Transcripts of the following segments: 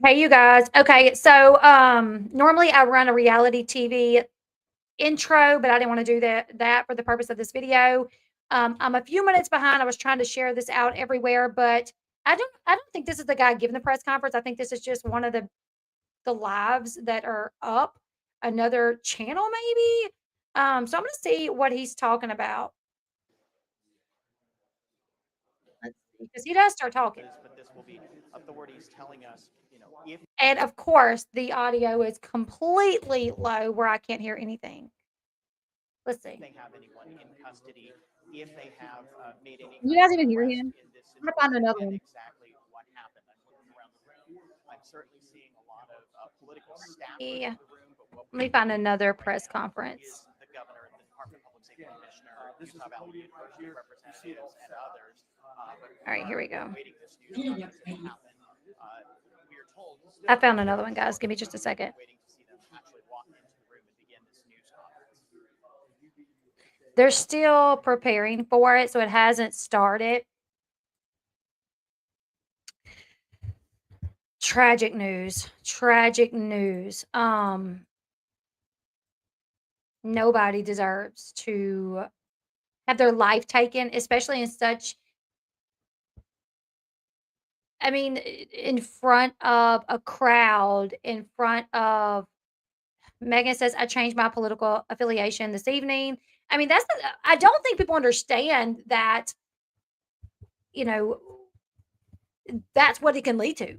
Hey, you guys. Okay, so normally I run a reality TV intro, but I didn't want to do that for the purpose of this video. I'm a few minutes behind. I was trying to share this out everywhere, but I don't think this is the guy giving the press conference. I think this is just one of the lives that are up, another channel maybe. So I'm gonna see what he's talking about. Let's see, because he does start talking. But this will be authorities telling us, if And of course, the audio is completely low where I can't hear anything. Let's see. they have anyone in custody, if they have made any Can you kind guys of even hear arrest him? in this I'm gonna find situation another and one. exactly what happened. I'm looking around the room. I'm certainly seeing a lot of political staffers Yeah. in the room, but what Let we me find do another right press now conference. is the governor, the Department of Public Safety Commissioner, Utah Valley University representatives, and others. But All right, here we we are go. waiting this news conference to happen. We are told I found another one, guys. Give me just a second. waiting to see them actually walk into the room and begin this news conference. They're still preparing for it, so it hasn't started. Tragic news. Tragic news. Nobody deserves to have their life taken, especially in such I mean, in front of a crowd, in front of Megan says, "I changed my political affiliation this evening." I mean, I don't think people understand that, you know, that's what it can lead to.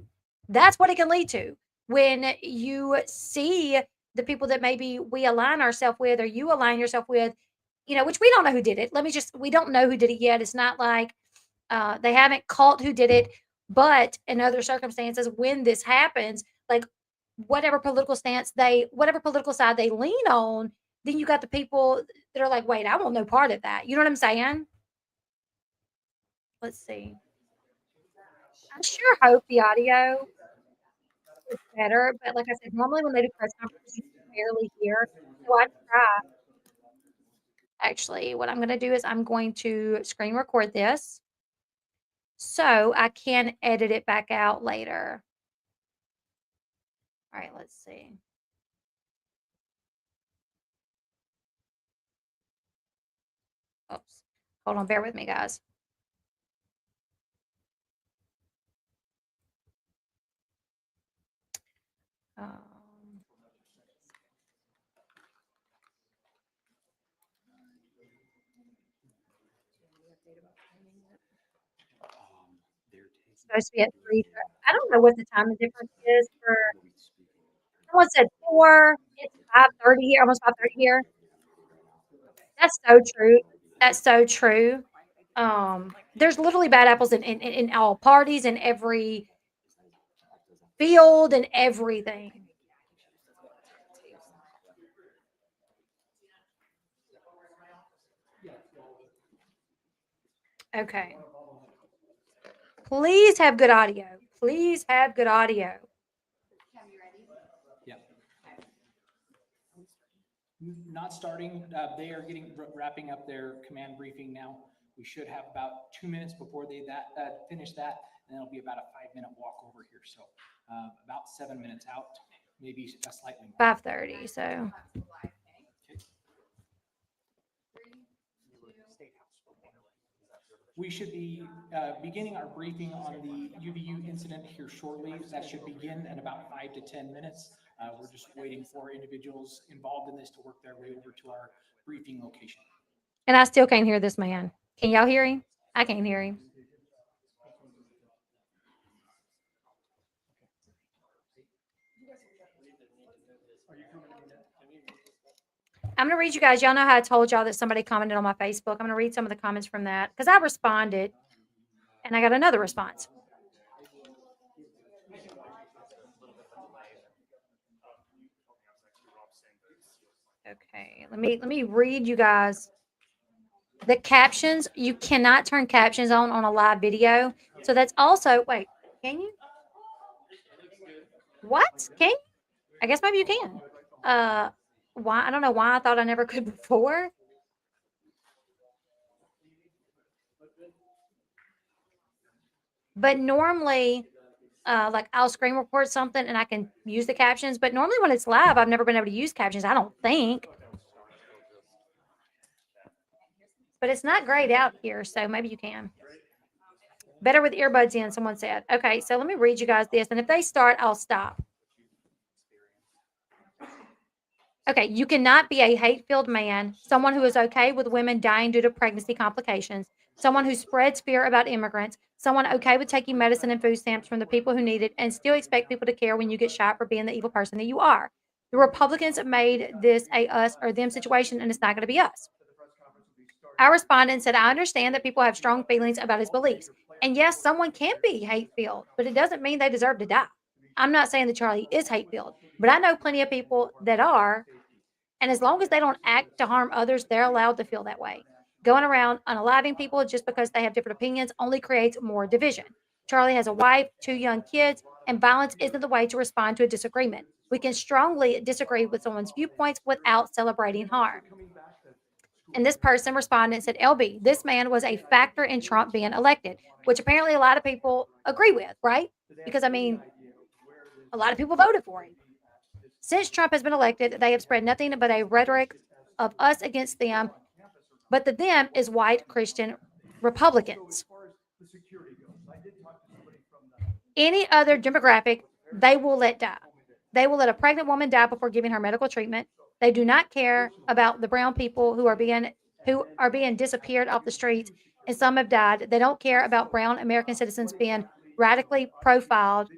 That's what it can lead to when you see the people that maybe we align ourselves with or you align yourself with, which we don't know who did it. We don't know who did it yet. It's not like they haven't caught who did it, but in other circumstances, when this happens, like whatever political side they lean on, then you got the people that are like, wait, I want no part of that. You know what I'm saying? Let's see. I sure hope the audio is better, but like I said, normally when they do press conferences, you can barely hear. So I try. Actually, what I'm going to do is I'm going to screen record this so I can edit it back out later. All right, let's see. Oops. Hold on, bear with me, guys. Um, supposed to be at 3. I don't know what the time difference is for someone said 4, it's 5:30 here, almost 5:30 here. That's so true. That's so true. There's literally bad apples in all parties, in every field, and everything. Okay. Please have good audio. Please have good audio. Yeah. Not starting. They are wrapping up their command briefing now. We should have about 2 minutes before they finish that, and then it'll be about a 5-minute walk over here. So about 7 minutes out, maybe slightly more. 5:30. So We should be beginning our briefing on the UVU incident here shortly. That should begin in about 5 to 10 minutes. We're just waiting for individuals involved in this to work their way over to our briefing location. and I still can't hear this man. Can y'all hear him? I can't hear him. I'm gonna read you guys. Y'all know how I told y'all that somebody commented on my Facebook. I'm gonna read some of the comments from that because I responded and I got another response. Okay, let me read you guys the captions. You cannot turn captions on a live video. So that's also wait, can you? What? Can you? I guess maybe you can. Why? I don't know why I thought I never could before. But normally like I'll screen record something and I can use the captions, but normally when it's live, I've never been able to use captions, I don't think. But it's not grayed out here, so maybe you can. Better with earbuds in, someone said. Okay, so let me read you guys this, and if they start, I'll stop. Okay, you cannot be a hate-filled man, someone who is okay with women dying due to pregnancy complications, someone who spreads fear about immigrants, someone okay with taking medicine and food stamps from the people who need it, and still expect people to care when you get shot for being the evil person that you are. The Republicans have made this a us or them situation, and it's not going to be us. Our respondent said, I understand that people have strong feelings about his beliefs. And yes, someone can be hate-filled, but it doesn't mean they deserve to die. I'm not saying that Charlie is hate-filled, but I know plenty of people that are, and as long as they don't act to harm others, they're allowed to feel that way. Going around unaliving people just because they have different opinions only creates more division. Charlie has a wife, 2 young kids, and violence isn't the way to respond to a disagreement. We can strongly disagree with someone's viewpoints without celebrating harm. And this person responded and said, Elle Bee, this man was a factor in Trump being elected, which apparently a lot of people agree with, right? Because, I mean, a lot of people voted for him. Since Trump has been elected, they have spread nothing but a rhetoric of us against them, but the them is white Christian Republicans. Any other demographic, they will let die. They will let a pregnant woman die before giving her medical treatment. They do not care about the brown people who are being disappeared off the streets, and some have died. They don't care about brown American citizens being racially profiled.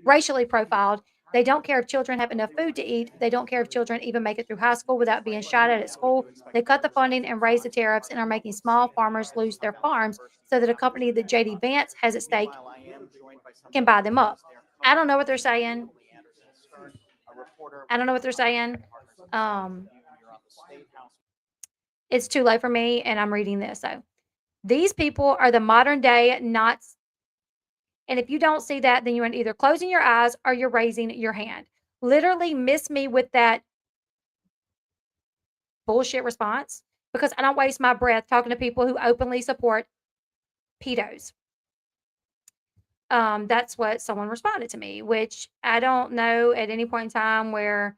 They don't care if children have enough food to eat. They don't care if children even make it through high school without being shot at school. They cut the funding and raise the tariffs and are making small farmers lose their farms so that a company that JD Vance has at stake can buy them up. I don't know what they're saying. I don't know what they're saying. Um, it's too late for me, and I'm reading this. So these people are the modern day Nazis. And if you don't see that, then you're either closing your eyes or you're raising your hand. Literally miss me with that bullshit response because I don't waste my breath talking to people who openly support pedos. That's what someone responded to me, which I don't know at any point in time where,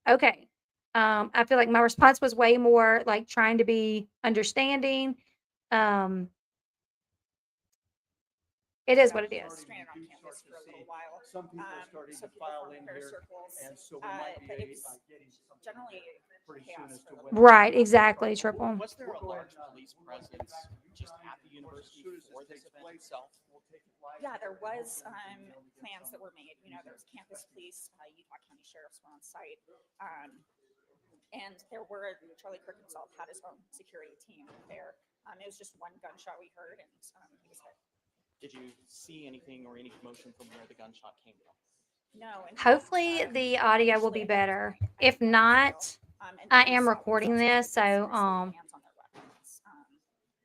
okay. I feel like my response was way more like trying to be understanding. Um, it is what it is. Stranded on campus for a little while. Some people are starting So to people file form in prayer here, circles. and so we might But be it was getting something generally pretty soon chaos as to for what. the Right, exactly, Triple. Was there a large police presence just at the university for this event itself? Yeah, there was plans that were made. You know, there was campus police, Utah County sheriffs were on site, and there were Charlie Kirk himself had his own security team there. It was just one gunshot we heard, and he was hit. Did you see anything or any commotion from where the gunshot came from? No. And Hopefully the audio will be better. If not, I am recording this, so hands on their weapons,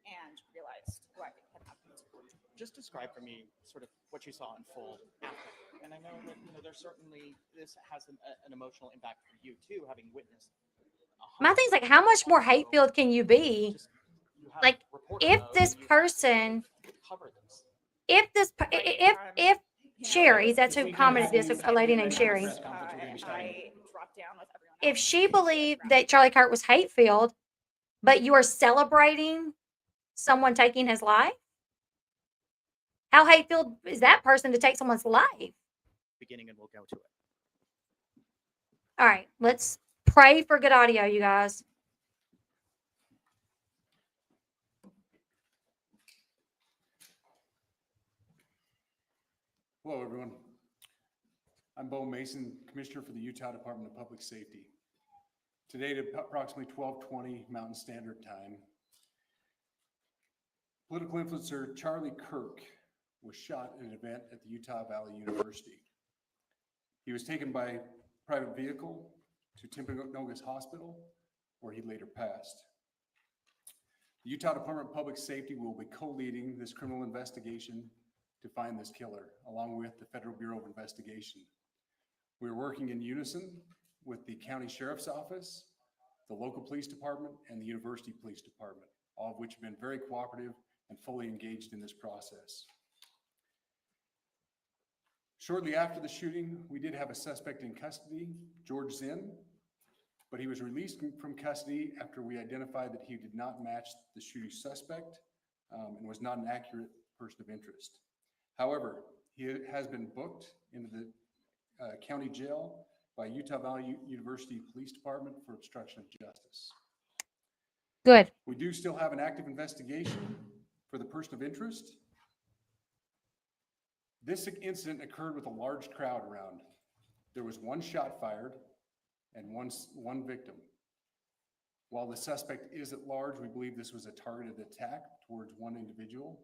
and realized what had happened. Just describe for me sort of what you saw unfold after. And I know that there's certainly this has an emotional impact for you too, having witnessed. my thing's like, how much more hate-filled can you be? Like, if this person, if Sherry, that's who commented this, a lady named Sherry, I dropped down with everyone if else. she believed that Charlie Kirk was hate-filled, but you are celebrating someone taking his life, how hate-filled is that person to take someone's life? Beginning, and we'll go to it. All right, let's pray for good audio, you guys. Hello, everyone. I'm Bo Mason, Commissioner for the Utah Department of Public Safety. Today at approximately 12:20 Mountain Standard Time, political influencer Charlie Kirk was shot at an event at the Utah Valley University. He was taken by private vehicle to Timpanogos Hospital, where he later passed. The Utah Department of Public Safety will be co-leading this criminal investigation to find this killer, along with the Federal Bureau of Investigation. We're working in unison with the County Sheriff's Office, the local police department, and the University Police Department, all of which have been very cooperative and fully engaged in this process. Shortly after the shooting, we did have a suspect in custody, George Zinn, but he was released from custody after we identified that he did not match the shooting suspect and was not an accurate person of interest. However, he has been booked into the county jail by Utah Valley University Police Department for obstruction of justice. Good. We do still have an active investigation for the person of interest. This incident occurred with a large crowd around. There was one shot fired and one victim. While the suspect is at large, we believe this was a targeted attack towards one individual.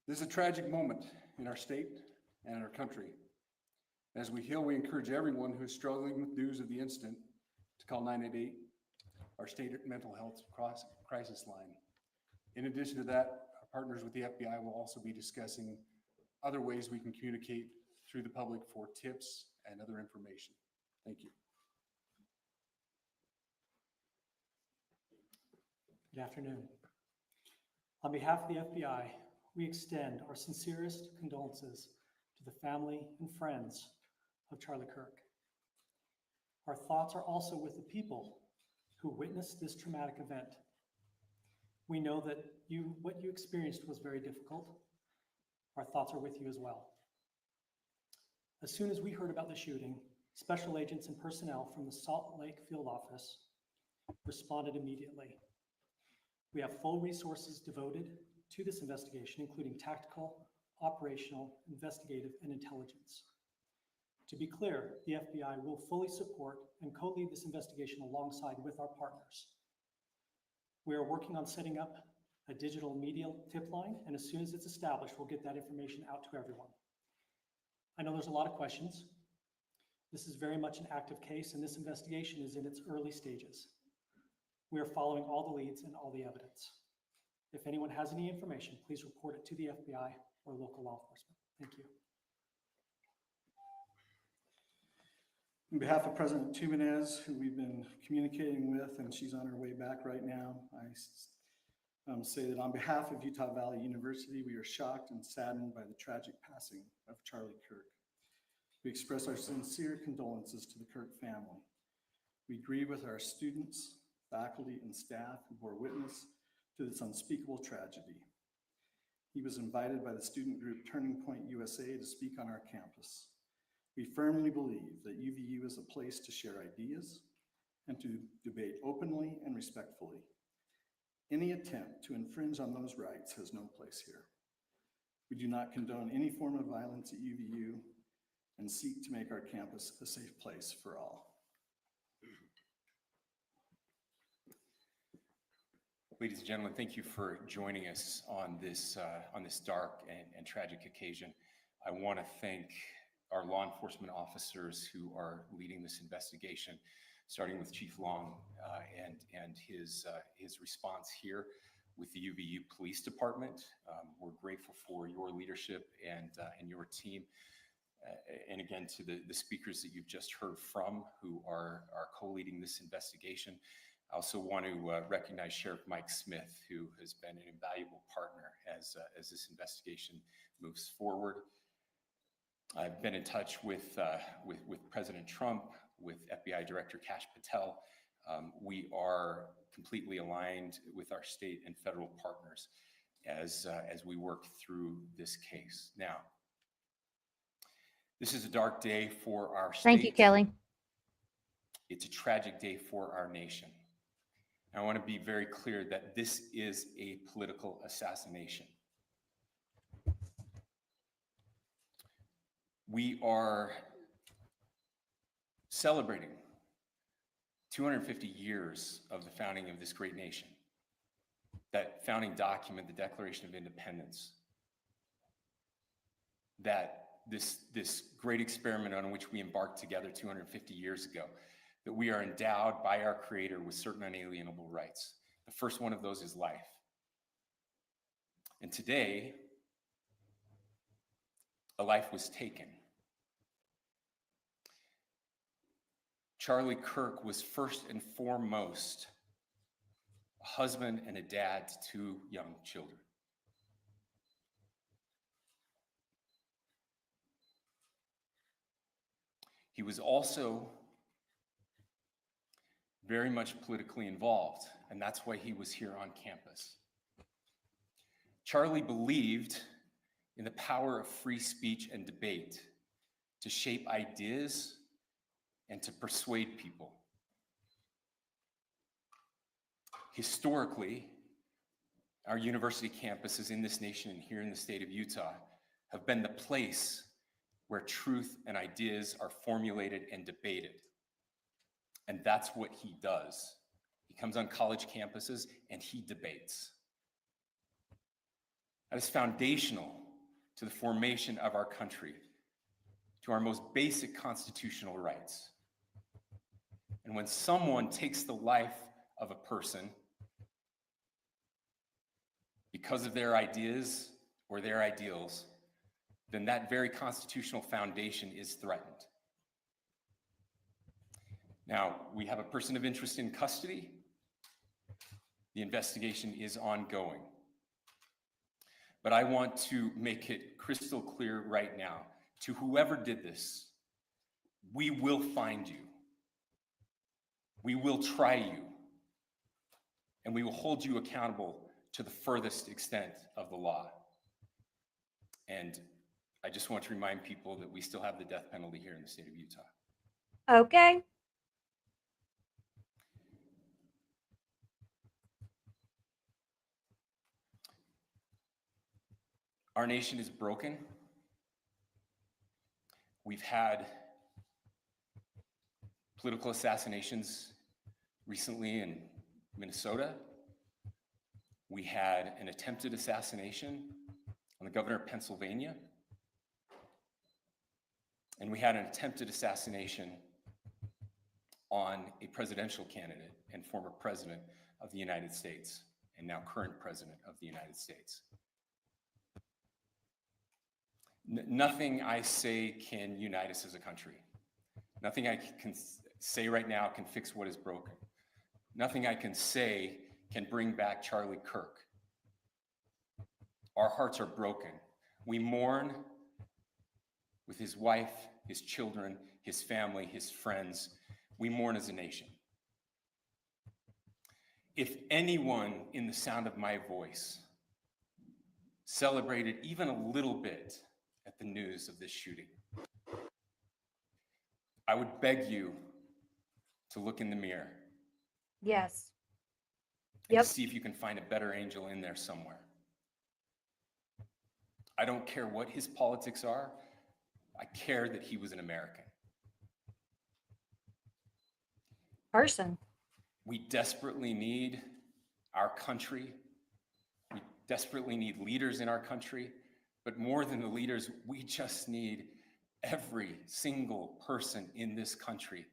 This is a tragic moment in our state and in our country. As we heal, we encourage everyone who is struggling with news of the incident to call 988, our state mental health crisis line. In addition to that, our partners with the FBI will also be discussing other ways we can communicate through the public for tips and other information. Thank you. Good afternoon. On behalf of the FBI, we extend our sincerest condolences to the family and friends of Charlie Kirk. Our thoughts are also with the people who witnessed this traumatic event. We know that what you experienced was very difficult. Our thoughts are with you as well. As soon as we heard about the shooting, special agents and personnel from the Salt Lake field office responded immediately. We have full resources devoted to this investigation, including tactical, operational, investigative, and intelligence. To be clear, the FBI will fully support and co-lead this investigation alongside with our partners. We are working on setting up a digital media tip line, and as soon as it's established, we'll get that information out to everyone. I know there's a lot of questions. This is very much an active case, and this investigation is in its early stages. We are following all the leads and all the evidence. If anyone has any information, please report it to the FBI or local law enforcement. Thank you. On behalf of President Tumenez, who we've been communicating with, and she's on her way back right now, I say that on behalf of Utah Valley University, we are shocked and saddened by the tragic passing of Charlie Kirk. We express our sincere condolences to the Kirk family. We grieve with our students, faculty, and staff who bore witness to this unspeakable tragedy. He was invited by the student group Turning Point USA to speak on our campus. We firmly believe that UVU is a place to share ideas and to debate openly and respectfully. Any attempt to infringe on those rights has no place here. We do not condone any form of violence at UVU and seek to make our campus a safe place for all. Ladies and gentlemen, thank you for joining us on this dark and tragic occasion. I want to thank our law enforcement officers who are leading this investigation, starting with Chief Long and his response here with the UVU Police Department. We're grateful for your leadership and your team. And again, to the speakers that you've just heard from who are co-leading this investigation. I also want to recognize Sheriff Mike Smith, who has been an invaluable partner as this investigation moves forward. I've been in touch with President Trump, with FBI Director Kash Patel. We are completely aligned with our state and federal partners as we work through this case. Now, this is a dark day for our state. Thank you, Kelly. It's a tragic day for our nation. I want to be very clear that this is a political assassination. We are celebrating 250 years of the founding of this great nation. That founding document, the Declaration of Independence, that this great experiment on which we embarked together 250 years ago, that we are endowed by our Creator with certain unalienable rights. The first one of those is life. And today, a life was taken. Charlie Kirk was first and foremost a husband and a dad to two young children. He was also very much politically involved, and that's why he was here on campus. Charlie believed in the power of free speech and debate to shape ideas and to persuade people. Historically, our university campuses in this nation and here in the state of Utah have been the place where truth and ideas are formulated and debated. And that's what he does. He comes on college campuses and he debates. That is foundational to the formation of our country, to our most basic constitutional rights. And when someone takes the life of a person because of their ideas or their ideals, then that very constitutional foundation is threatened. Now, we have a person of interest in custody. The investigation is ongoing. But I want to make it crystal clear right now to whoever did this, we will find you. We will try you. And we will hold you accountable to the furthest extent of the law. And I just want to remind people that we still have the death penalty here in the state of Utah. Okay. Our nation is broken. We've had political assassinations recently in Minnesota. We had an attempted assassination on the governor of Pennsylvania. And we had an attempted assassination on a presidential candidate and former president of the United States, and now current president of the United States. Nothing I say can unite us as a country. Nothing I can say right now can fix what is broken. Nothing I can say can bring back Charlie Kirk. Our hearts are broken. We mourn with his wife, his children, his family, his friends. We mourn as a nation. If anyone in the sound of my voice celebrated even a little bit at the news of this shooting, I would beg you to look in the mirror. Yes. And Yep. to see if you can find a better angel in there somewhere. I don't care what his politics are. I care that he was an American. Person. We desperately need our country. We desperately need leaders in our country. But more than the leaders, we just need every single person in this country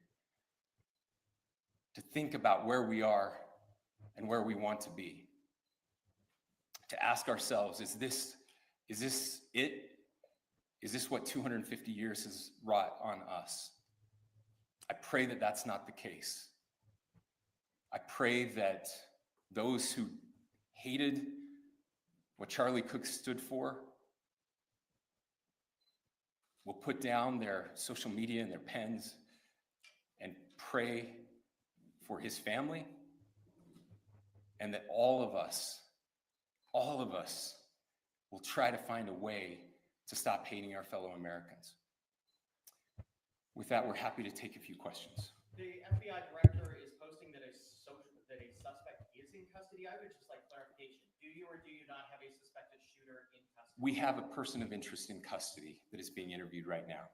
to think about where we are and where we want to be. To ask ourselves, is this it? Is this what 250 years has wrought on us? I pray that that's not the case. I pray that those who hated what Charlie Kirk stood for will put down their social media and their pens and pray for his family, and that all of us will try to find a way to stop hating our fellow Americans. With that, we're happy to take a few questions. The FBI director is posting that a suspect is in custody. I would just like clarification. Do you or do you not have a suspected shooter in custody? We have a person of interest in custody that is being interviewed right now.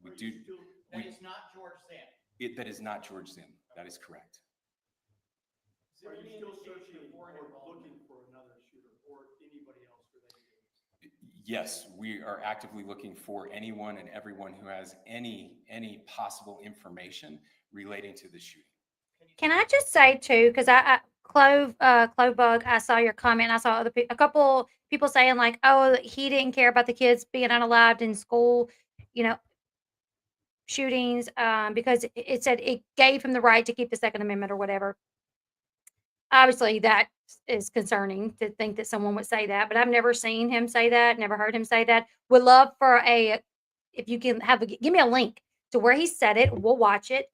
That is not George Zim. That is not George Zim. That is correct. Is there any indication of foreign involvement? Looking for another shooter or anybody else related to this? Yes, we are actively looking for anyone and everyone who has any possible information relating to the shooting. Can I just say too, because Clovebug, I saw your comment. I saw a couple people saying like, oh, he didn't care about the kids being unalived in school, shootings, because it said it gave him the right to keep the Second Amendment or whatever. Obviously, that is concerning to think that someone would say that, but I've never seen him say that, never heard him say that. Would love for if you can give me a link to where he said it. We'll watch it.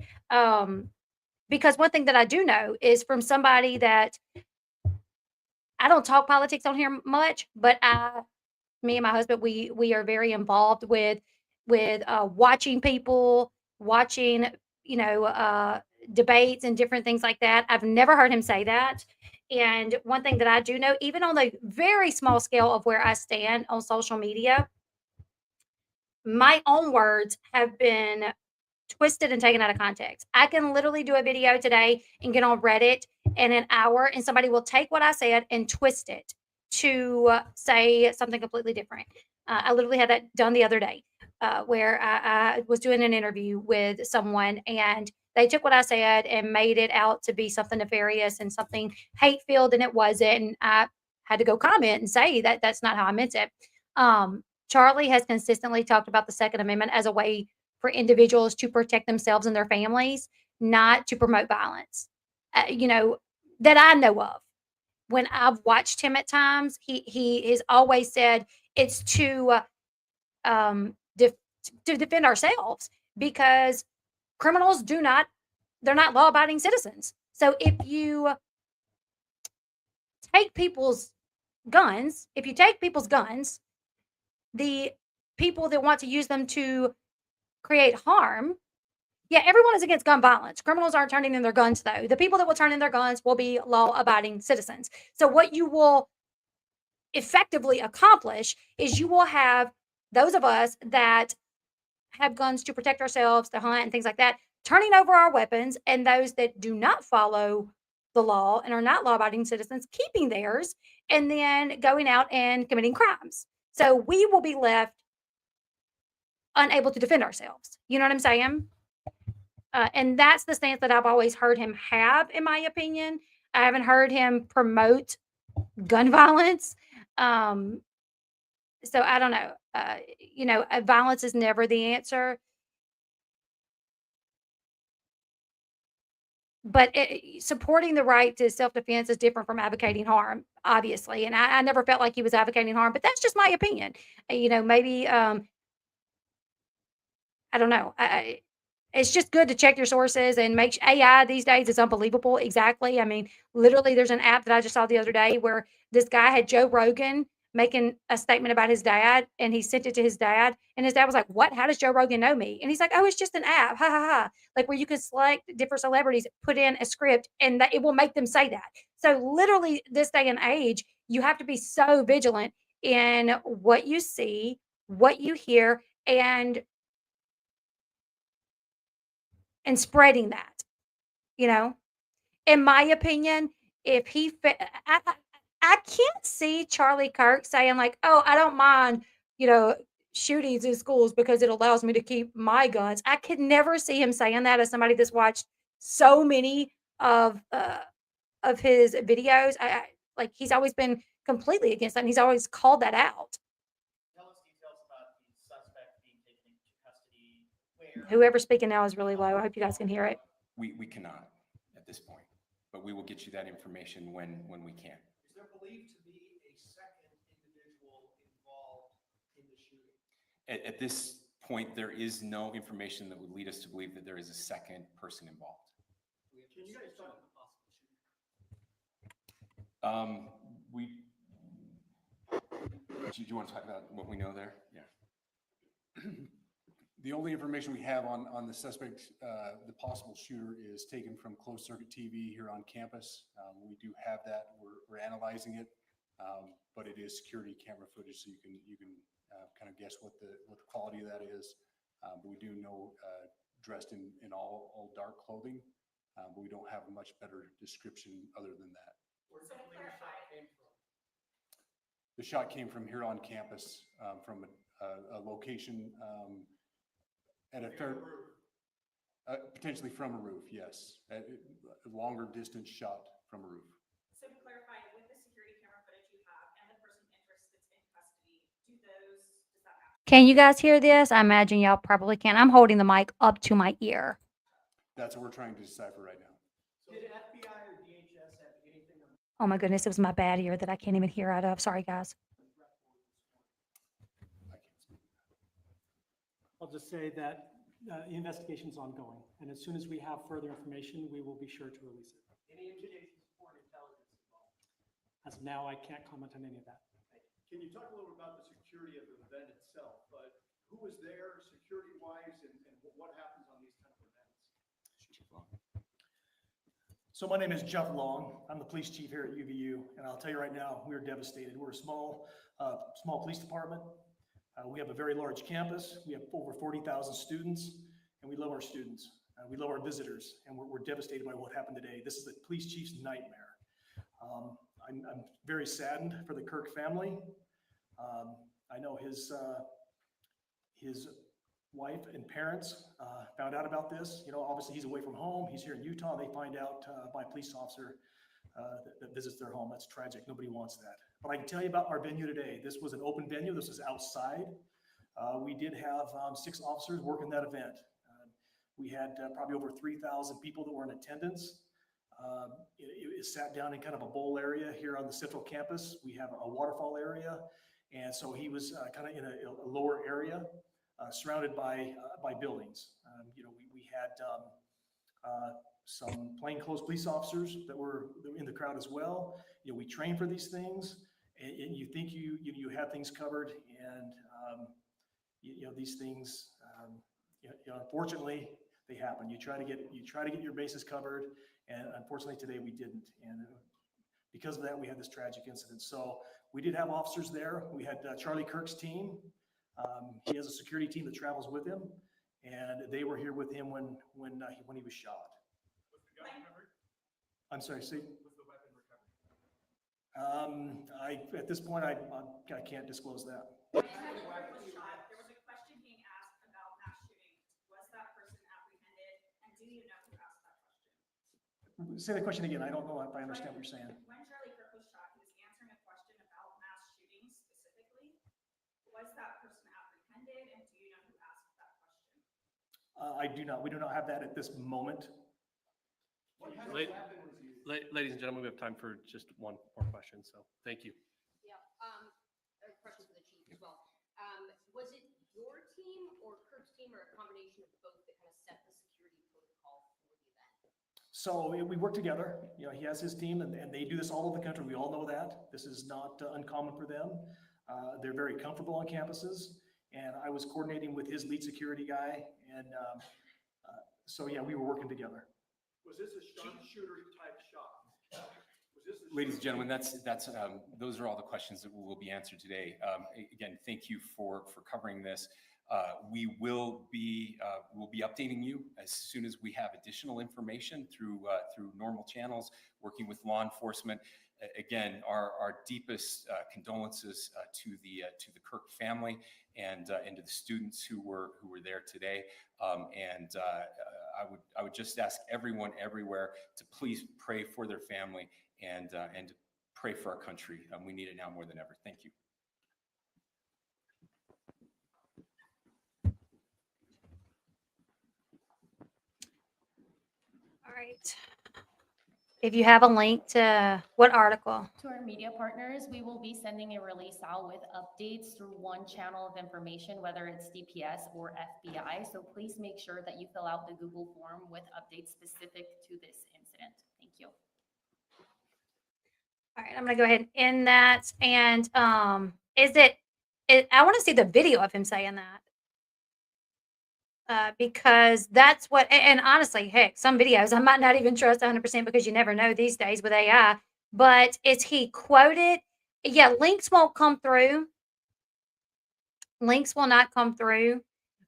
Because one thing that I do know is from somebody that I don't talk politics on here much, but me and my husband, we are very involved with watching people, watching, you know, debates and different things like that. I've never heard him say that. And one thing that I do know, even on the very small scale of where I stand on social media, my own words have been twisted and taken out of context. I can literally do a video today and get on Reddit in an hour, and somebody will take what I said and twist it to say something completely different. I literally had that done the other day, where I was doing an interview with someone, and they took what I said and made it out to be something nefarious and something hate filled, and it wasn't. And I had to go comment and say that that's not how I meant it. Charlie has consistently talked about the Second Amendment as a way for individuals to protect themselves and their families, not to promote violence. You know, that I know of. When I've watched him at times, he has always said it's def- to defend ourselves because criminals they're not law abiding citizens. So if you take people's if you take people's guns, the people that want to use them to create harm. Yeah, everyone is against gun violence. Criminals aren't turning in their guns, though. The people that will turn in their guns will be law abiding citizens. So, what you will effectively accomplish is you will have those of us that have guns to protect ourselves, to hunt, and things like that, turning over our weapons, and those that do not follow the law and are not law abiding citizens keeping theirs, and then going out and committing crimes. So, we will be left unable to defend ourselves. You know what I'm saying? And that's the stance that I've always heard him have, in my opinion. I haven't heard him promote gun violence. Um, so I don't know. You know, violence is never the answer. But supporting the right to self defense is different from advocating harm, obviously. And I never felt like he was advocating harm, but that's just my opinion. You know, maybe I don't know. It's just good to check your sources and make AI these days is unbelievable. Exactly. I mean, literally, there's an app that I just saw the other day where this guy had Joe Rogan making a statement about his dad, and he sent it to his dad, and his dad was like, "What? How does Joe Rogan know me?" And he's like, "Oh, it's just an app, ha ha ha!" Like where you can select different celebrities, put in a script, and that it will make them say that. So literally, this day and age, you have to be so vigilant in what you see, what you hear, and spreading that, you know? In my opinion, if he fe I can't see Charlie Kirk saying like, "Oh, I don't mind, you know, shootings in schools because it allows me to keep my guns." I could never see him saying that as somebody that's watched so many of his videos. I like, he's always been completely against that, and he's always called that out. Tell us details about the suspect being taken into custody, where. Whoever's speaking now is really low. I hope you guys can hear it. We cannot at this point, but we will get you that information when we can. Is there believed to be a second individual involved in the shooting? At this point, there is no information that would lead us to believe that there is a second person involved. Can you guys talk about the possible shooting? Do you want to talk about what we know there? Yeah. The only information we have on the suspect, the possible shooter, is taken from closed circuit TV here on campus. We do have that. We're analyzing it, but it is security camera footage, so you can kind of guess what the quality of that is. But we do know dressed in all dark clothing, but we don't have a much better description other than that. Where do you believe the shot came from? The shot came from here on campus, from a location at a fair, potentially from a roof, yes. A longer distance shot from a roof. So to clarify, with the security camera footage you have and the person interest that's in custody, does that match? Can you guys hear this? I imagine y'all probably can. I'm holding the mic up to my ear. That's what we're trying to decipher right now. So did FBI or DHS have anything on? Oh my goodness, it was my bad ear that I can't even hear out of. Sorry, guys. I'll just say that The investigation's ongoing, and as soon as we have further information, we will be sure to release it. Any indications of foreign intelligence involved? As of now, I can't comment on any of that. Can you talk a little about the security of the event itself? But who was there security-wise and what happens on these kind of events? So my name is Jeff Long. I'm the police chief here at UVU, and I'll tell you right now, we're devastated. We're a small police department. We have a very large campus. We have over 40,000 students, and we love our students. We love our visitors, and we're devastated by what happened today. This is the police chief's nightmare. I'm very saddened for the Kirk family. I know his wife and parents found out about this. You know, obviously he's away from home. He's here in Utah. They find out by a police officer that visits their home. That's tragic. Nobody wants that. But I can tell you about our venue today. This was an open venue. This was outside. We did have 6 officers working that event. We had probably over 3,000 people that were in attendance. It sat down in kind of a bowl area here on the central campus. We have a waterfall area. And so he was kind of in a lower area surrounded by buildings. You know, we had some plainclothes police officers that were in the crowd as well. You know, we train for these things, and you think you have things covered, and you know, these things, you know, unfortunately they happen. You try to get your bases covered, and unfortunately today we didn't. And because of that, we had this tragic incident. So we did have officers there. We had Charlie Kirk's team. He has a security team that travels with him, and they were here with him when he was shot. Was the gun recovered? I'm sorry, see? Was the weapon recovered? At this point, I can't disclose that. When Charlie Kirk was shot, there was a question being asked about mass shootings. Was that person apprehended, and do you know who asked that question? Say the question again. I don't know if I understand what you're saying. When Charlie Kirk was shot, he was answering a question about mass shootings specifically. Was that person apprehended, and do you know who asked that question? I do not. We do not have that at this moment. What kind of Late- weapon was used? Ladies and gentlemen, we have time for just one more question, so thank you. Yeah, a question for the chief as well. Was it your team or Kirk's team or a combination of both that kind of set the security protocol for the event? So we work together. You know, he has his team, and they do this all over the country. We all know that. This is not uncommon for them. They're very comfortable on campuses, and I was coordinating with his lead security guy, and so yeah, we were working together. Was this a shooter type shot? Was this a Ladies and shooter- gentlemen, those are all the questions that will be answered today. Again, thank you for covering this. We will be updating you as soon as we have additional information through normal channels, working with law enforcement. Again, our deepest condolences to the Kirk family and to the students who were there today. I would just ask everyone everywhere to please pray for their family and to pray for our country. We need it now more than ever. Thank you. All right. If you have a link to what article? To our media partners, we will be sending a release out with updates through one channel of information, whether it's DPS or FBI. So please make sure that you fill out the Google form with updates specific to this incident. Thank you. All right, I'm gonna go ahead and end that. And I want to see the video of him saying that. Because that's what, and honestly, heck, some videos I might not even trust 100% because you never know these days with AI. But is he quoted? Yeah, links won't come through. Links will not come through,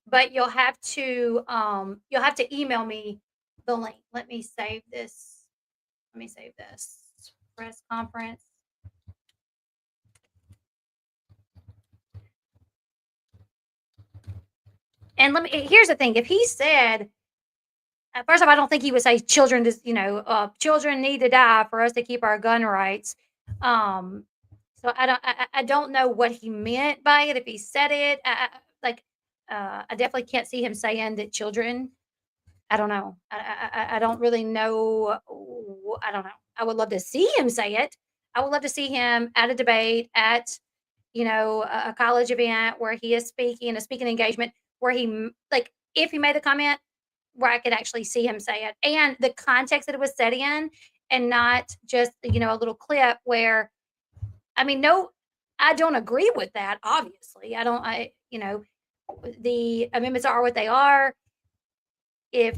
but you'll have to email me the link. Let me save this. Press conference. And here's the thing. If he said, first of all, I don't think he would say children need to die for us to keep our gun rights. So I don't know what he meant by it. If he said it, I definitely can't see him saying that children. I don't know. I don't really know. I don't know. I would love to see him say it. I would love to see him at a debate, at a college event where he is speaking, a speaking engagement where he if he made the comment where I could actually see him say it and the context that it was said in, and not just, a little clip where, I mean, no, I don't agree with that, obviously. The amendments are what they are. If,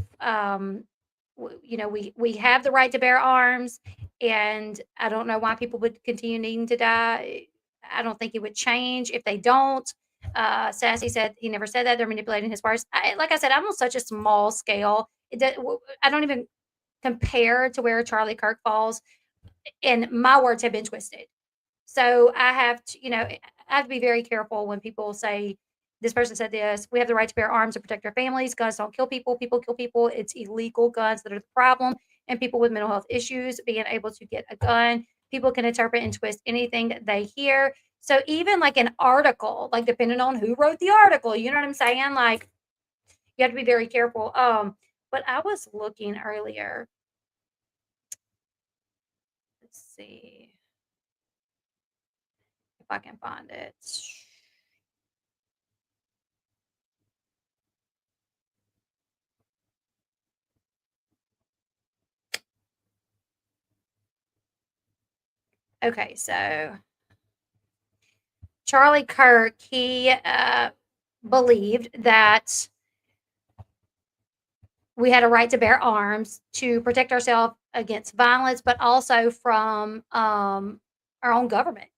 we have the right to bear arms, and I don't know why people would continue needing to die. I don't think it would change if they don't. Sassy said he never said that. They're manipulating his words. Like I said, I'm on such a small scale. I don't even compare to where Charlie Kirk falls, and my words have been twisted. So I have to, I have to be very careful when people say, this person said this, we have the right to bear arms to protect our families. Guns don't kill people. People kill people. It's illegal guns that are the problem. And people with mental health issues being able to get a gun. People can interpret and twist anything that they hear. So even like an article, like depending on who wrote the article, you know what I'm saying? Like you have to be very careful. But I was looking earlier. Let's see if I can find it. Okay, so Charlie Kirk, he believed that we had a right to bear arms to protect ourselves against violence, but also from our own government,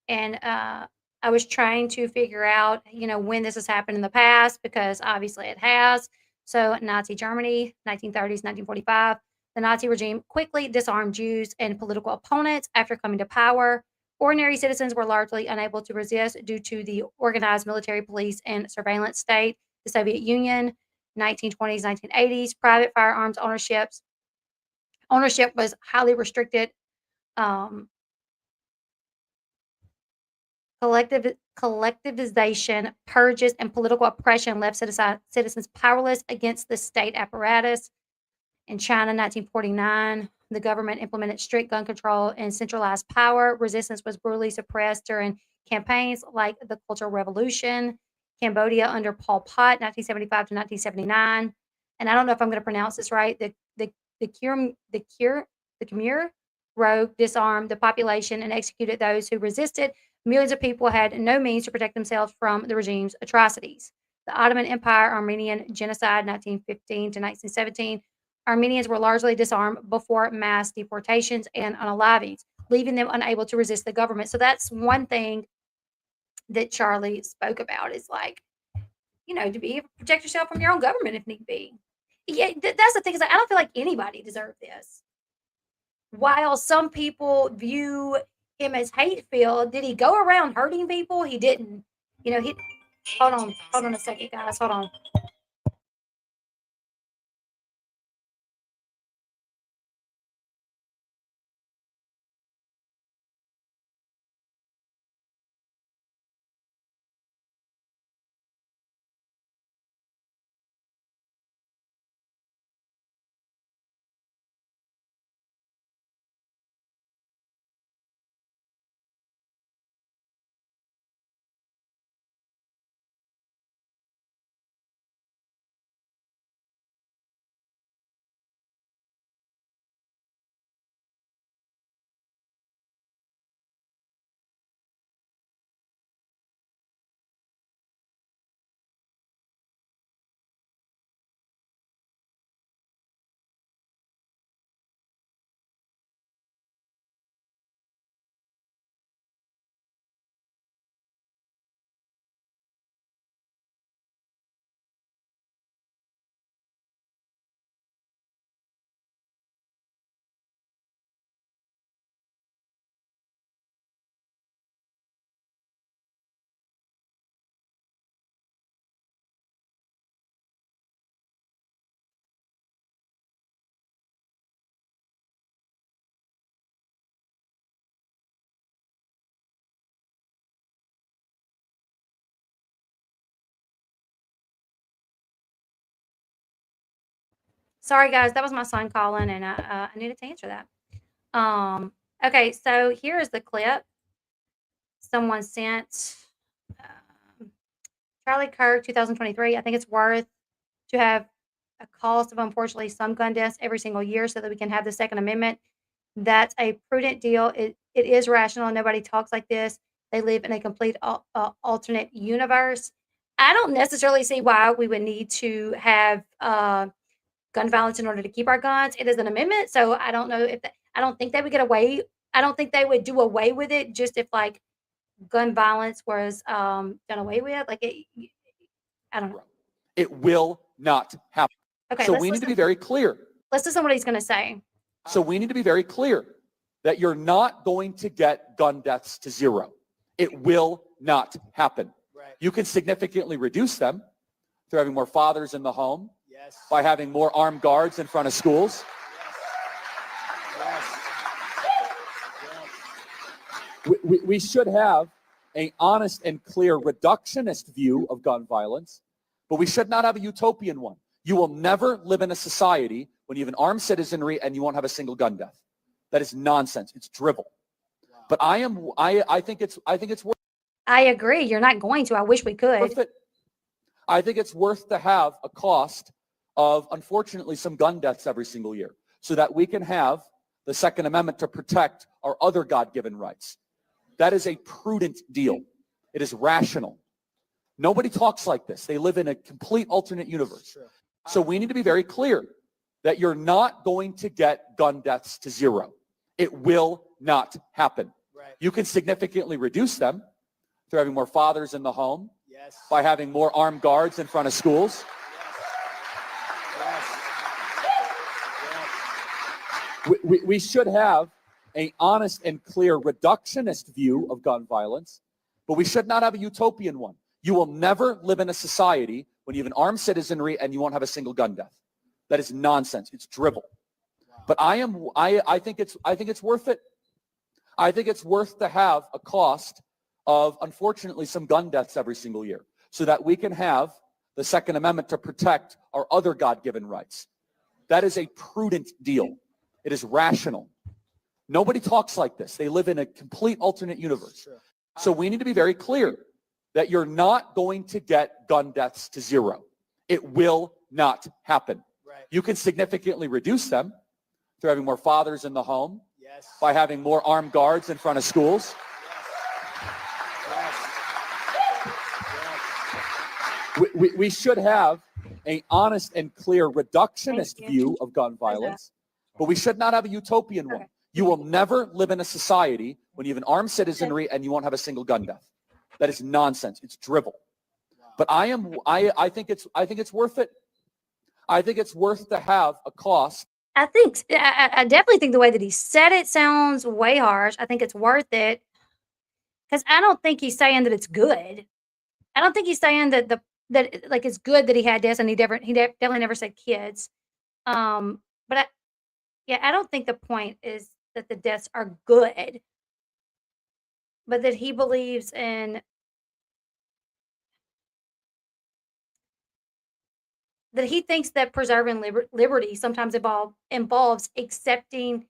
And I was trying to figure out, when this has happened in the past, because obviously it has. So Nazi Germany, 1930s, 1945, the Nazi regime quickly disarmed Jews and political opponents after coming to power. Ordinary citizens were largely unable to resist due to the organized military police and surveillance state. The Soviet Union, 1920s, 1980s, private firearms ownership was highly restricted. Collectivization, purges, and political oppression left citizens powerless against the state apparatus. In China, 1949, the government implemented strict gun control and centralized power. Resistance was brutally suppressed during campaigns like the Cultural Revolution. Cambodia under Pol Pot, 1975 to 1979. And I don't know if I'm going to pronounce this right. The Khmer Rouge disarmed the population and executed those who resisted. Millions of people had no means to protect themselves from the regime's atrocities. The Ottoman Empire Armenian genocide, 1915 to 1917. Armenians were largely disarmed before mass deportations and unalivings, leaving them unable to resist the government. So that's one thing that Charlie spoke about, is like, to be able to protect yourself from your own government if need be. Yeah, that's the thing, is like, I don't feel like anybody deserved this. While some people view him as hate-filled, did he go around hurting people? He didn't. Hold on a second, guys. Hold on. Sorry, guys, that was my son calling, and I needed to answer that. Okay, so here is the clip someone sent. Charlie Kirk, 2023. I think it's worth to have a cost of, unfortunately, some gun deaths every single year so that we can have the Second Amendment. That's a prudent deal. It is rational. Nobody talks like this. They live in a complete alternate universe. I don't necessarily see why we would need to have gun violence in order to keep our guns. It is an amendment, so I don't know if I don't think they would get away. I don't think they would do away with it just if like gun violence was done away with. Like I don't know. It will not happen. Okay, So we need to be very clear. Let's listen to what he's going to say. So we need to be very clear that you're not going to get gun deaths to zero. It will not happen. Right. You can significantly reduce them through having more fathers in the home, Yes. by having more armed guards in front of schools. Yes. We should have an honest and clear reductionist view of gun violence, but we should not have a utopian one. You will never live in a society when you have an armed citizenry and you won't have a single gun death. That is nonsense. It's drivel. But I think it's worth I agree. You're not going to. I wish we could. it. I think it's worth to have a cost of, unfortunately, some gun deaths every single year so that we can have the Second Amendment to protect our other God-given rights. That is a prudent deal. It is rational. Nobody talks like this. They live in a complete alternate universe. So we need to be very clear that you're not going to get gun deaths to zero. It will not happen. Right. You can significantly reduce them through having more fathers in the home, Yes. by having more armed guards in front of schools. We should have an honest and clear reductionist view of gun violence, but we should not have a utopian one. You will never live in a society when you have an armed citizenry and you won't have a single gun death. That is nonsense. It's drivel. But I think it's worth it. I think it's worth to have a cost of, unfortunately, some gun deaths every single year so that we can have the Second Amendment to protect our other God-given rights. That is a prudent deal. It is rational. Nobody talks like this. They live in a complete alternate universe. So we need to be very clear that you're not going to get gun deaths to zero. It will not happen. Right. You can significantly reduce them through having more fathers in the home, Yes. by having more armed guards in front of schools. We should have an honest and clear reductionist view of gun violence, but we should not have a utopian one. You will never live in a society when you have an armed citizenry and you won't have a single gun death. That is nonsense. It's drivel. But I think it's worth it. I think it's worth to have a cost. I definitely think the way that he said it sounds way harsh. I think it's worth it because I don't think he's saying that it's good. I don't think he's saying that like it's good that he had this, and he definitely never said kids. But I don't think the point is that the deaths are good, but that he believes in that he thinks that preserving liberty sometimes involves accepting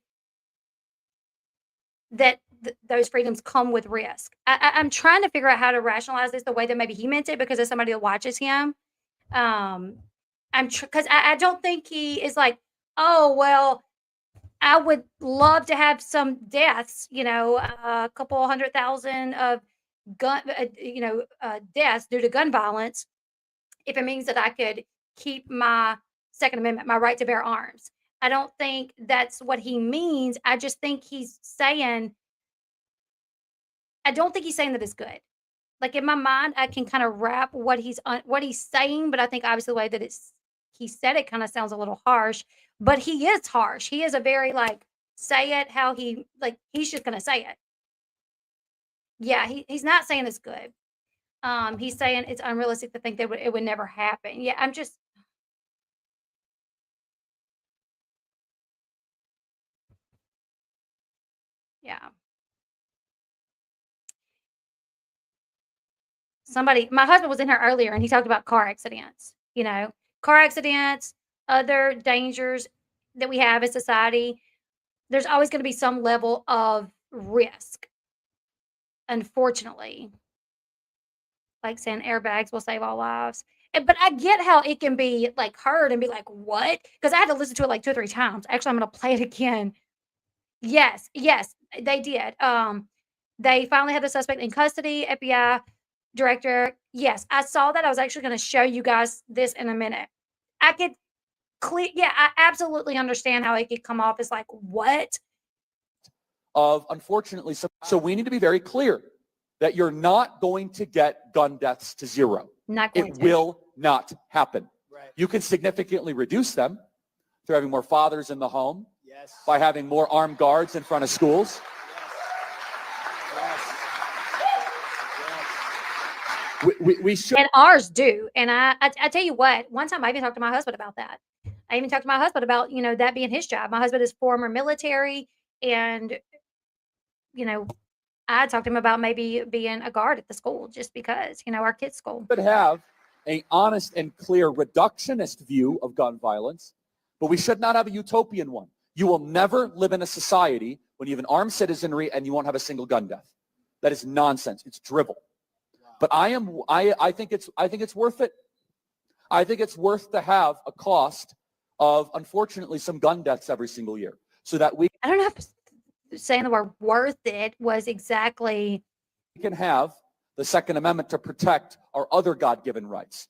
that those freedoms come with risk. I'm trying to figure out how to rationalize this the way that maybe he meant it because as somebody that watches him, because I don't think he is like, oh, well, I would love to have some deaths, a couple 100,000 of deaths due to gun violence if it means that I could keep my Second Amendment, my right to bear arms. I don't think that's what he means. I just think he's saying, I don't think he's saying that it's good. Like in my mind, I can kind of wrap what he's saying, but I think obviously the way that he said it kind of sounds a little harsh, but he is harsh. He is a very say it how he's just going to say it. Yeah, he's not saying it's good. He's saying it's unrealistic to think that it would never happen. Yeah, yeah. My husband was in here earlier and he talked about car accidents, other dangers that we have in society. There's always going to be some level of risk, unfortunately. like saying airbags will save all lives. But I get how it can be like heard and be like, what? Because I had to listen to it like 2 or 3 times. Actually, I'm gonna play it again. Yes, yes, they did. They finally had the suspect in custody, FBI director. Yes, I saw that. I was actually gonna show you guys this in a minute. I could yeah, I absolutely understand how it could come off as like, what? Of unfortunately, so we need to be very clear that you're not going to get gun deaths to zero. Not going It to. will not happen. Right. You can significantly reduce them through having more fathers in the home, Yes. by having more armed guards in front of schools. Yes. We should. And ours do. And I tell you what, one time I even talked to my husband about that. I even talked to my husband about, that being his job. My husband is former military, and, I talked to him about maybe being a guard at the school just because, our kids' school. Should have an honest and clear reductionist view of gun violence, but we should not have a utopian one. You will never live in a society when you have an armed citizenry and you won't have a single gun death. That is nonsense. It's drivel. But I think it's worth it. I think it's worth to have a cost of, unfortunately, some gun deaths every single year, so that we I don't know if saying the word worth it was exactly. can have the Second Amendment to protect our other God-given rights.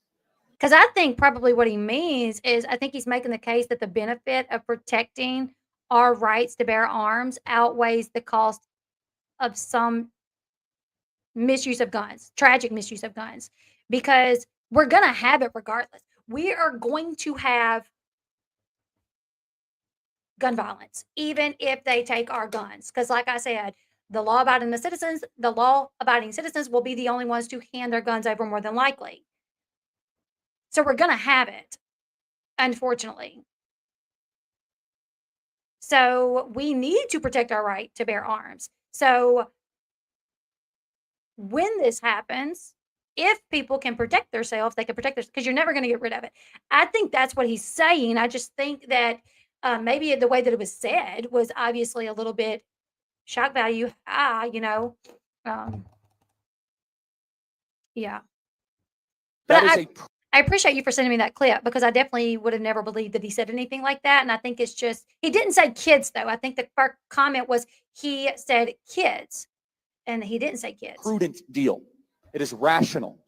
Because I think probably what he means is, I think he's making the case that the benefit of protecting our rights to bear arms outweighs the cost of some misuse of guns, tragic misuse of guns, because we're going to have it regardless. We are going to have gun violence, even if they take our guns. Because like I said, the law-abiding citizens will be the only ones to hand their guns over more than likely. So we're going to have it, unfortunately. So we need to protect our right to bear arms. So when this happens, if people can protect themselves, they can protect themselves, because you're never going to get rid of it. I think that's what he's saying. I just think that maybe the way that it was said was obviously a little bit shock value high, yeah. But I appreciate you for sending me that clip, because I definitely would have never believed that he said anything like that. And I think it's just, he didn't say kids, though. I think the first comment was he said kids, and he didn't say kids. Prudent deal. It is rational.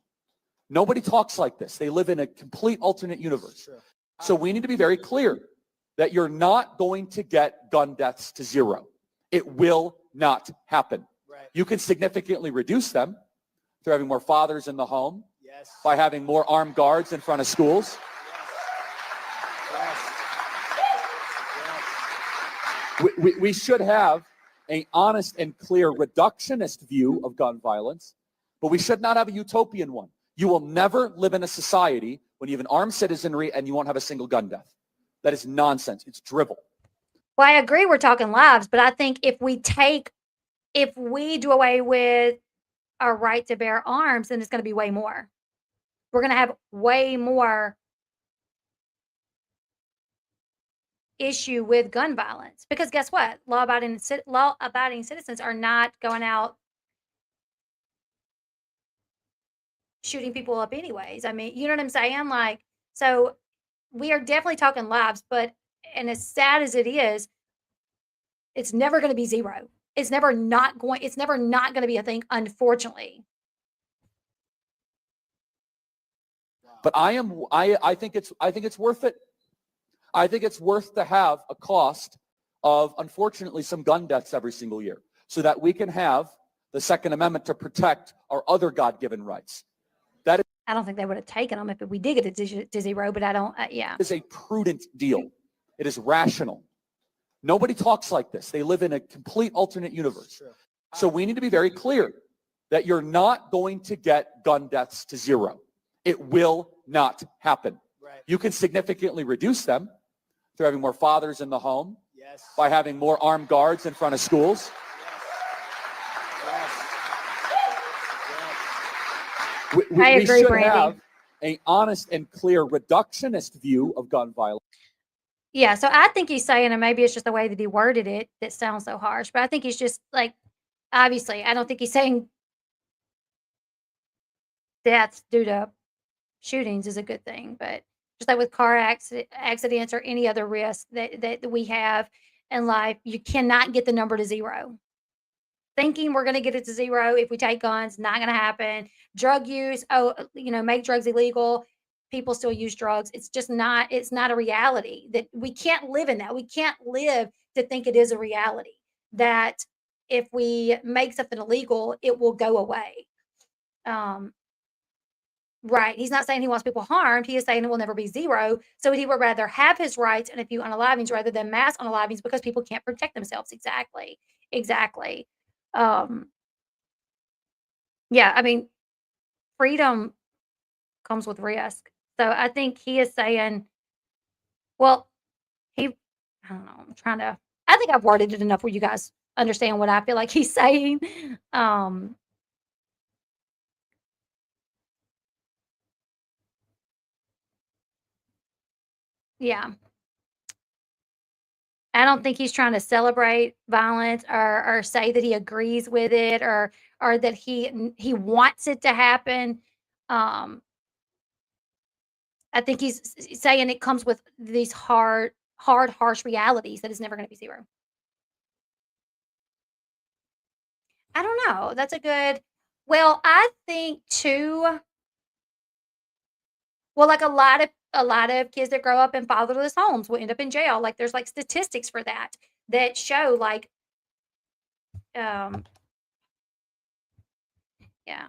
Nobody talks like this. They live in a complete alternate universe. Sure. So we need to be very clear that you're not going to get gun deaths to zero. It will not happen. Right. You can significantly reduce them through having more fathers in the home, Yes. by having more armed guards in front of schools. Yes. We should have an honest and clear reductionist view of gun violence, but we should not have a utopian one. You will never live in a society when you have an armed citizenry and you won't have a single gun death. That is nonsense. It's drivel. Well, I agree we're talking lives, but I think if we do away with our right to bear arms, then it's going to be way more. We're going to have way more issue with gun violence, because guess what? Law-abiding citizens are not going out shooting people up anyways. I mean, you know what I'm saying? Like, so we are definitely talking lives, and as sad as it is, it's never going to be zero. It's never not going to be a thing, unfortunately. But I think it's worth it. I think it's worth to have a cost of, unfortunately, some gun deaths every single year, so that we can have the Second Amendment to protect our other God-given rights. That I don't think they would have taken them if we did get it to zero, but I don't, yeah. is a prudent deal. It is rational. Nobody talks like this. They live in a complete alternate universe. Sure. So we need to be very clear that you're not going to get gun deaths to zero. It will not happen. Right. You can significantly reduce them through having more fathers in the home, Yes. by having more armed guards in front of schools. Yes. I agree, we should Brandy. have an honest and clear reductionist view of gun violence. Yeah, so I think he's saying, and maybe it's just the way that he worded it that sounds so harsh, but I think he's just like, obviously, I don't think he's saying deaths due to shootings is a good thing, but just like with car accidents or any other risk that we have in life, you cannot get the number to 0. Thinking we're gonna get it to 0 if we take guns, not gonna happen. Drug use, make drugs illegal. People still use drugs. It's not a reality that we can't live in that. We can't live to think it is a reality that if we make something illegal, it will go away. Um, right. He's not saying he wants people harmed. He is saying it will never be 0. So he would rather have his rights and a few unalivings rather than mass unalivings because people can't protect themselves. Exactly. Exactly. Um, yeah, I mean, freedom comes with risk. So I think he is saying, well, I don't know. I think I've worded it enough where you guys understand what I feel like he's saying. Um, yeah. I don't think he's trying to celebrate violence or say that he agrees with it or that he wants it to happen. Um, I think he's saying it comes with these harsh realities that it's never going to be 0. I don't know. That's a good. Well, I think too. Well, like a lot of kids that grow up in fatherless homes will end up in jail. Like there's like statistics for that show like um yeah.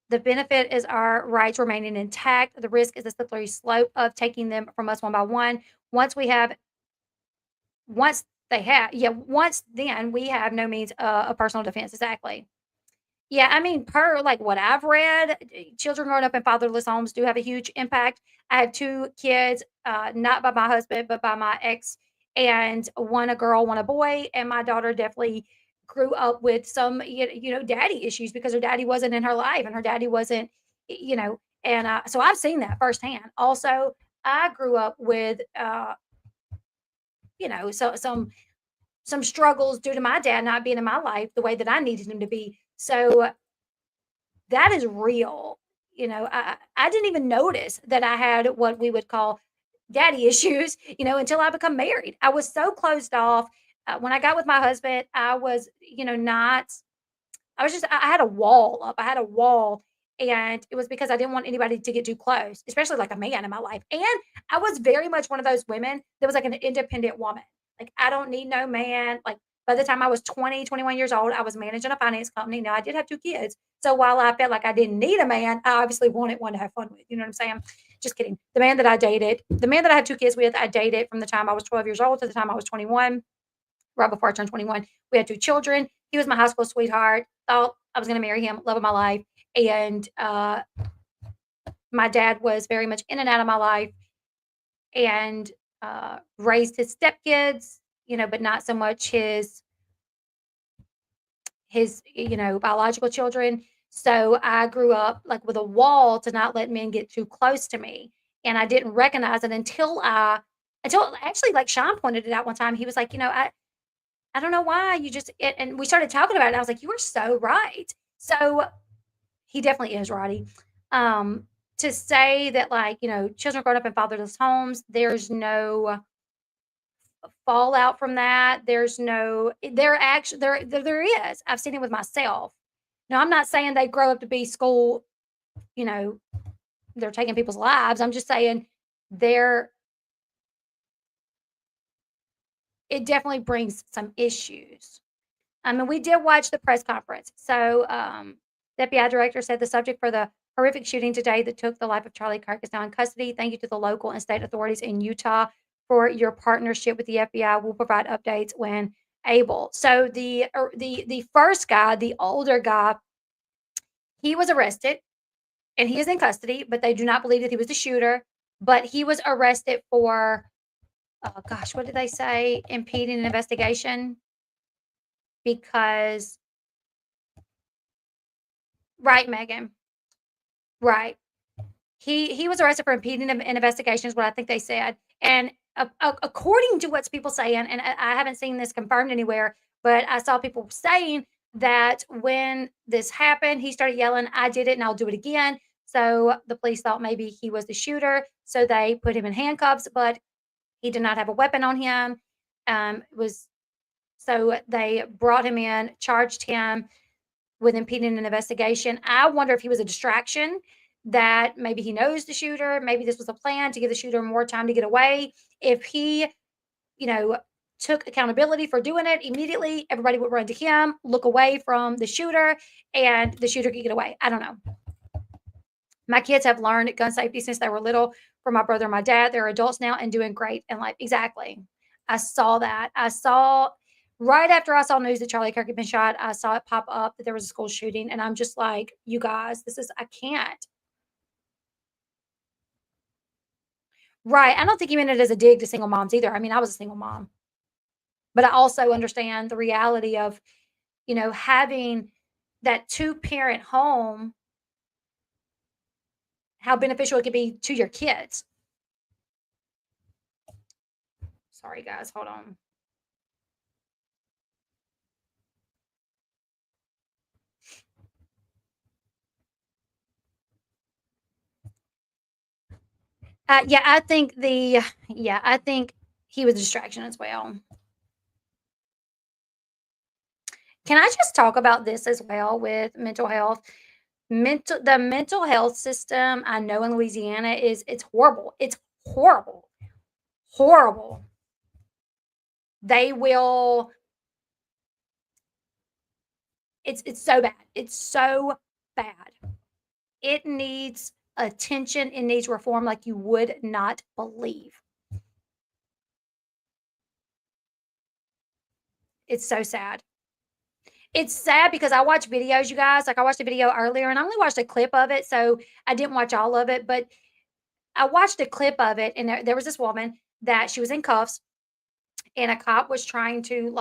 The benefit is our rights remaining intact. The risk is a slippery slope of taking them from us one by one. Once we have once they have yeah, once then we have no means of personal defense. Exactly. Yeah, I mean, per like what I've read, children growing up in fatherless homes do have a huge impact. I have 2 kids, not by my husband, but by my ex, and one a girl, one a boy. And my daughter definitely grew up with some, daddy issues because her daddy wasn't in her life and her daddy wasn't, and so I've seen that firsthand. Also, I grew up with, so some struggles due to my dad not being in my life the way that I needed him to be. So that is real. I didn't even notice that I had what we would call daddy issues, until I become married. I was so closed off. When I got with my husband, I was, not, I was just, I had a wall up. I had a wall. And it was because I didn't want anybody to get too close, especially like a man in my life. And I was very much one of those women that was like an independent woman. Like, I don't need no man. Like, by the time I was 20, 21 years old, I was managing a finance company. Now, I did have 2 kids. So while I felt like I didn't need a man, I obviously wanted one to have fun with. You know what I'm saying? Just kidding. The man that I had 2 kids with, I dated from the time I was 12 years old to the time I was 21, right before I turned 21. We had 2 children. He was my high school sweetheart. Thought I was going to marry him, love of my life. And my dad was very much in and out of my life and raised his stepkids, but not so much his biological children. So I grew up like with a wall to not let men get too close to me, and I didn't recognize it until actually like Sean pointed it out one time. He was like, I don't know why you just and we started talking about it. And I was like, you were so right. So he definitely is, Roddy. To say that like children growing up in fatherless homes, there's no fallout from that. There's no there actually there is. I've seen it with myself. Now, I'm not saying they grow up to be school, you know, they're taking people's lives. I'm just saying there it definitely brings some issues. I mean, we did watch the press conference. So, the FBI director said the subject for the horrific shooting today that took the life of Charlie Kirk is now in custody. Thank you to the local and state authorities in Utah for your partnership with the FBI. We'll provide updates when able. So the first guy, the older guy, he was arrested and he is in custody, but they do not believe that he was the shooter. But he was arrested for, oh gosh, what did they say? Impeding an investigation because, right, Megan, right. He was arrested for impeding an investigation is what I think they said. And according to what's people saying, and I haven't seen this confirmed anywhere, but I saw people saying that when this happened, he started yelling, "I did it and I'll do it again." So the police thought maybe he was the shooter. So they put him in handcuffs, but he did not have a weapon on him. It was so they brought him in, charged him with impeding an investigation. I wonder if he was a distraction, that maybe he knows the shooter. Maybe this was a plan to give the shooter more time to get away. If he, you know, took accountability for doing it immediately, everybody would run to him, look away from the shooter, and the shooter could get away. I don't know. My kids have learned gun safety since they were little from my brother and my dad. They're adults now and doing great in life. Exactly. I saw that. I saw right after I saw news that Charlie Kirk had been shot, I saw it pop up that there was a school shooting. And I'm just like, you guys, I can't. Right. I don't think he meant it as a dig to single moms either. I mean, I was a single mom. But I also understand the reality of, having that two-parent home, how beneficial it could be to your kids. Sorry, guys. Hold on. I think I think he was a distraction as well. Can I just talk about this as well with mental health? The mental health system I know in Louisiana it's horrible. It's horrible. Horrible. They will it's so bad. It's so bad. It needs attention. It needs reform like you would not believe. It's so sad. It's sad because I watch videos, you guys. Like I watched a video earlier and I only watched a clip of it, so I didn't watch all of it, but I watched a clip of it and there was this woman that she was in cuffs and a cop was trying to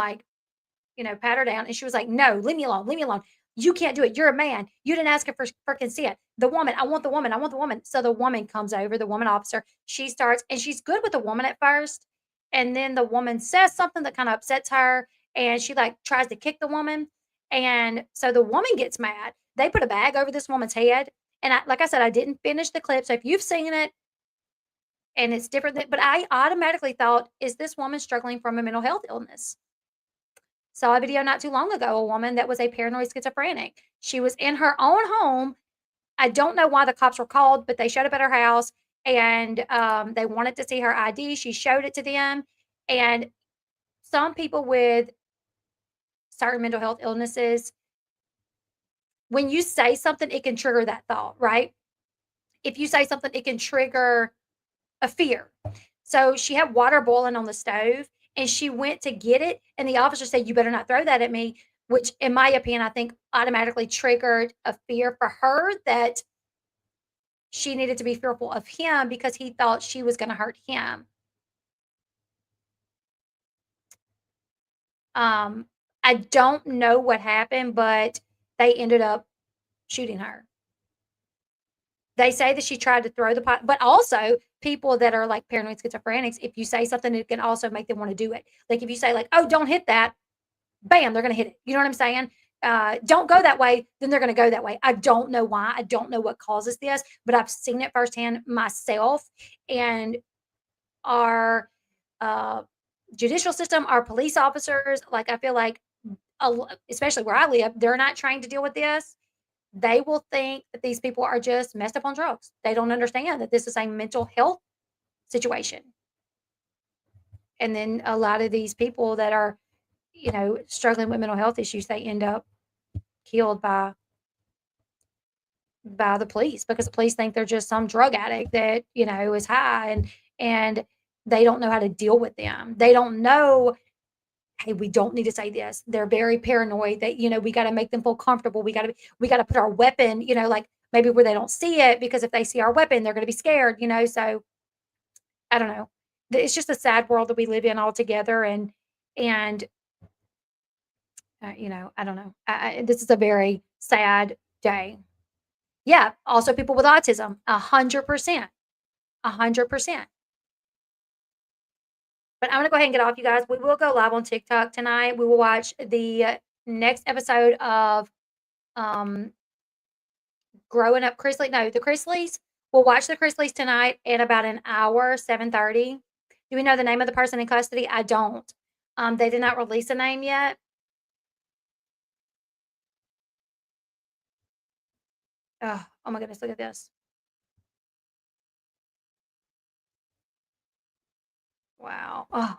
pat her down and she was like, "No, leave me alone. Leave me alone. You can't do it. You're a man. You didn't ask her for consent. The woman, I want the woman. I want the woman." So the woman comes over, the woman officer. She starts and she's good with the woman at first. And then the woman says something that kind of upsets her and she tries to kick the woman. And so the woman gets mad. They put a bag over this woman's head. And like I said, I didn't finish the clip. So if you've seen it and it's different, but I automatically thought, is this woman struggling from a mental health illness? Saw a video not too long ago, a woman that was a paranoid schizophrenic. She was in her own home. I don't know why the cops were called, but they showed up at her house and they wanted to see her ID. She showed it to them. And some people with certain mental health illnesses, when you say something, it can trigger that thought, right? If you say something, it can trigger a fear. So she had water boiling on the stove and she went to get it. And the officer said, "You better not throw that at me," which, in my opinion, I think automatically triggered a fear for her that she needed to be fearful of him because he thought she was going to hurt him. I don't know what happened, but they ended up shooting her. They say that she tried to throw the pot, but also people that are like paranoid schizophrenics, if you say something, it can also make them want to do it. Like if you say "Oh, don't hit that," bam, they're going to hit it. You know what I'm saying? Don't go that way, then they're going to go that way. I don't know why. I don't know what causes this, but I've seen it firsthand myself. And our judicial system, our police officers, I feel like, especially where I live, they're not trained to deal with this. They will think that these people are just messed up on drugs. They don't understand that this is a mental health situation. And then a lot of these people that are, struggling with mental health issues, they end up killed by the police because the police think they're just some drug addict that, is high and they don't know how to deal with them. They don't know, hey, we don't need to say this. They're very paranoid that, we got to make them feel comfortable. We got to put our weapon, maybe where they don't see it, because if they see our weapon, they're going to be scared, so I don't know. It's just a sad world that we live in altogether. And I don't know. This is a very sad day. Yeah. Also people with autism, 100%, 100%. But I'm gonna go ahead and get off, you guys. We will go live on TikTok tonight. We will watch the next episode of Growing Up Chrisley. No, the Chrisleys. We'll watch the Chrisleys tonight in about an hour, 7:30. Do we know the name of the person in custody? I don't. They did not release a name yet. Oh my goodness, look at this. Wow. Oh.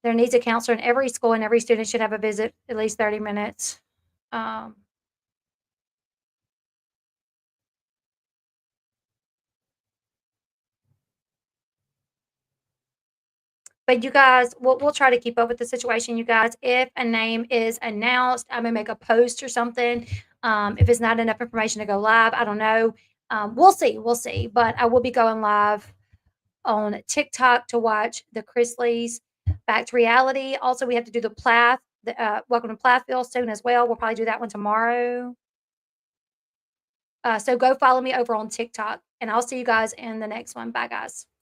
There needs a counselor in every school, and every student should have a visit at least 30 minutes. But you guys, we'll try to keep up with the situation, you guys. If a name is announced, I'm gonna make a post or something. If it's not enough information to go live, I don't know. We'll see. But I will be going live on TikTok to watch the Chrisleys back to reality. Also, we have to do the Plath, Welcome to Plathville soon as well. We'll probably do that one tomorrow. So go follow me over on TikTok, and I'll see you guys in the next one. Bye, guys.